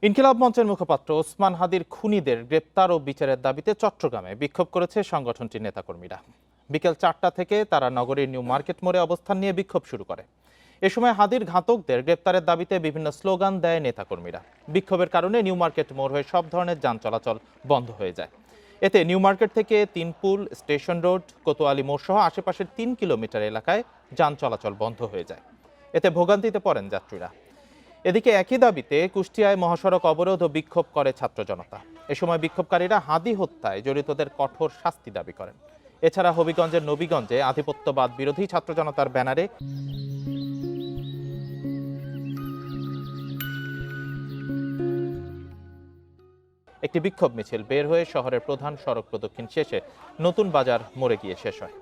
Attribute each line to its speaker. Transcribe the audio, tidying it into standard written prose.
Speaker 1: ইনকিলাব মঞ্চের মুখপাত্র ওসমান হাদির খুনিদের গ্রেপ্তার ও বিচারের দাবিতে চট্টগ্রামে বিক্ষোভ করেছে সংগঠনটির নেতাকর্মীরা। বিকেল 4টা থেকে তারা নগরীর নিউ মার্কেট মোড়ে অবস্থান নিয়ে বিক্ষোভ শুরু করে। এ সময় হাদির ঘাতকদের গ্রেপ্তারের দাবিতে বিভিন্ন স্লোগান দেয় নেতাকর্মীরা। বিক্ষোভের কারণে নিউ মার্কেট মোড় হয়ে সব ধরনের যান চলাচল বন্ধ হয়ে যায়। এতে নিউ মার্কেট থেকে তিনপুল, স্টেশন রোড, কোতোয়ালি মোড় সহ আশেপাশের 3 কিলোমিটার এলাকায় যান চলাচল বন্ধ হয়ে যায়। এতে ভোগান্তিতে পড়েন যাত্রীরা। এদিকে একই দাবিতে কুষ্টিয়ায় মহাসড়ক অবরোধ ও বিক্ষোভ করে ছাত্র জনতা। এ সময় বিক্ষোভকারীরা হাদি হত্যায় জড়িতদের কঠোর শাস্তি দাবি করেন। এছাড়া হবিগঞ্জের নবীগঞ্জে আধিপত্যবাদ বিরোধী ছাত্র জনতার ব্যানারে একটি বিক্ষোভ মিছিল বের হয়ে শহরের প্রধান সড়ক প্রদক্ষিণ শেষে নতুন বাজার মোড়ে গিয়ে শেষ হয়।